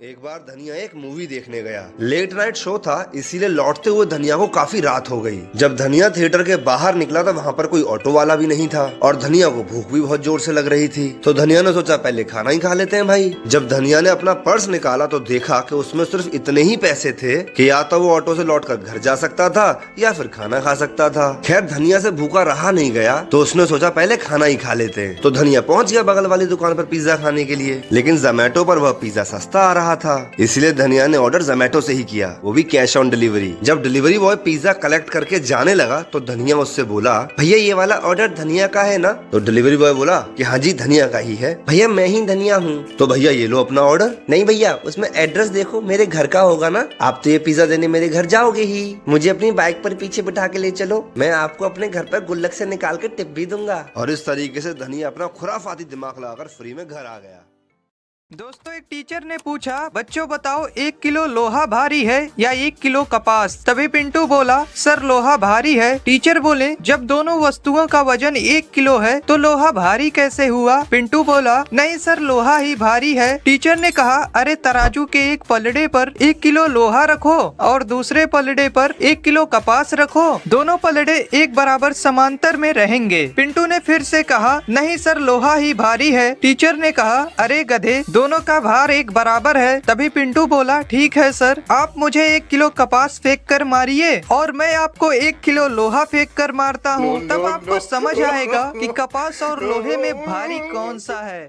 एक बार धनिया एक मूवी देखने गया। लेट नाइट शो था, इसीलिए लौटते हुए धनिया को काफी रात हो गई। जब धनिया थिएटर के बाहर निकला तो वहाँ पर कोई ऑटो वाला भी नहीं था और धनिया को भूख भी बहुत जोर से लग रही थी। तो धनिया ने सोचा पहले खाना ही खा लेते हैं भाई। जब धनिया ने अपना पर्स निकाला तो देखा कि उसमें सिर्फ इतने ही पैसे थे कि या तो वो ऑटो से लौटकर घर जा सकता था या फिर खाना खा सकता था। खैर धनिया से भूखा रहा नहीं गया तो उसने सोचा पहले खाना ही खा लेते हैं। तो धनिया पहुंच गया बगल वाली दुकान पर पिज्जा खाने के लिए, लेकिन जोमैटो पर वह पिज्जा सस्ता आ रहा था, इसलिए धनिया ने ऑर्डर जोमैटो से ही किया, वो भी कैश ऑन डिलीवरी। जब डिलीवरी बॉय पिज्जा कलेक्ट करके जाने लगा तो धनिया उससे बोला, भैया ये वाला ऑर्डर धनिया का है ना? तो डिलीवरी बॉय बोला कि हाँ जी धनिया का ही है। भैया मैं ही धनिया हूँ। तो भैया ये लो अपना ऑर्डर। नहीं भैया उसमें एड्रेस देखो, मेरे घर का होगा ना? आप तो ये पिज्जा देने मेरे घर जाओगे ही, मुझे अपनी बाइक पर पीछे बिठा के ले चलो, मैं आपको अपने घर पर गुल्लक से निकाल के टिप भी दूंगा। और इस तरीके से धनिया अपना खुराफाती दिमाग लगाकर फ्री में घर आ गया। दोस्तों एक टीचर ने पूछा, बच्चों बताओ 1 किलो लोहा भारी है या 1 किलो कपास? तभी पिंटू बोला, सर लोहा भारी है। टीचर बोले, जब दोनों वस्तुओं का वजन 1 किलो है तो लोहा भारी कैसे हुआ? पिंटू बोला, नहीं सर लोहा ही भारी है। टीचर ने कहा, अरे तराजू के एक पलड़े पर 1 किलो लोहा रखो और दूसरे पलड़े पर 1 किलो कपास रखो, दोनों पलड़े एक बराबर समांतर में रहेंगे। पिंटू ने फिर से कहा, नहीं सर लोहा ही भारी है। टीचर ने कहा, अरे गधे दोनों का भार एक बराबर है। तभी पिंटू बोला, ठीक है सर, आप मुझे 1 किलो कपास फेंक कर मारिए और मैं आपको 1 किलो लोहा फेंक कर मारता हूँ, तब आपको समझ आएगा कि कपास और लोहे में भारी कौन सा है।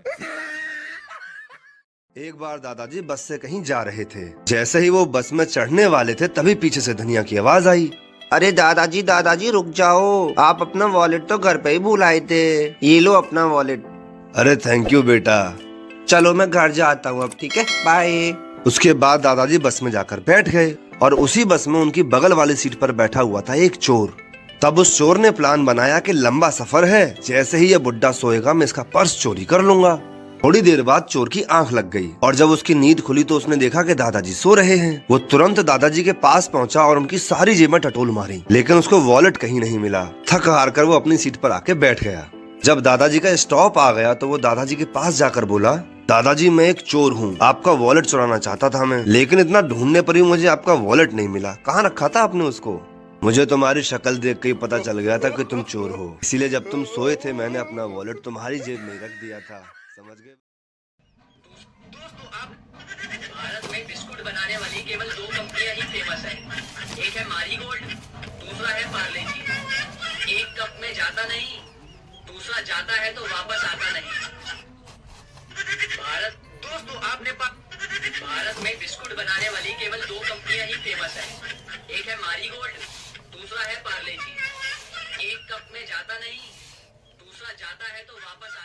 एक बार दादाजी बस से कहीं जा रहे थे। जैसे ही वो बस में चढ़ने वाले थे तभी पीछे से धनिया की आवाज आई, अरे दादाजी दादाजी रुक जाओ, आप अपना वॉलेट तो घर पे ही भूल आए थे, ये लो अपना वॉलेट। अरे थैंक यू बेटा, चलो मैं घर जाता हूँ अब, ठीक है बाय। उसके बाद दादाजी बस में जाकर बैठ गए और उसी बस में उनकी बगल वाली सीट पर बैठा हुआ था एक चोर। तब उस चोर ने प्लान बनाया कि लंबा सफर है, जैसे ही ये बुड्ढा सोएगा मैं इसका पर्स चोरी कर लूंगा। थोड़ी देर बाद चोर की आंख लग गई और जब उसकी नींद खुली तो उसने देखा कि दादाजी सो रहे हैं। वो तुरंत दादाजी के पास पहुंचा और उनकी सारी जेबें टटोल मारी, लेकिन उसको वॉलेट कहीं नहीं मिला। थक हार कर वो अपनी सीट पर आके बैठ गया। जब दादाजी का स्टॉप आ गया तो वो दादाजी के पास जाकर बोला, दादाजी मैं एक चोर हूँ, आपका वॉलेट चुराना चाहता था मैं, लेकिन इतना ढूंढने पर भी मुझे आपका वॉलेट नहीं मिला। कहाँ रखा था आपने उसको? मुझे तुम्हारी शक्ल देख के ही पता चल गया था कि तुम चोर हो, इसीलिए जब तुम सोए थे मैंने अपना वॉलेट तुम्हारी जेब में रख दिया था, समझ गए? भारत में बिस्कुट बनाने वाली केवल 2 कंपनियां ही फेमस है, एक है मारीगोल्ड, दूसरा है पार्ले जी। एक कप में जाता नहीं, दूसरा जाता है तो वापस आता नहीं। भारत में बिस्कुट बनाने वाली केवल 2 कंपनियां ही फेमस है, एक है मारीगोल्ड, दूसरा है पार्ले जी। एक कप में जाता नहीं, दूसरा जाता है तो वापस आता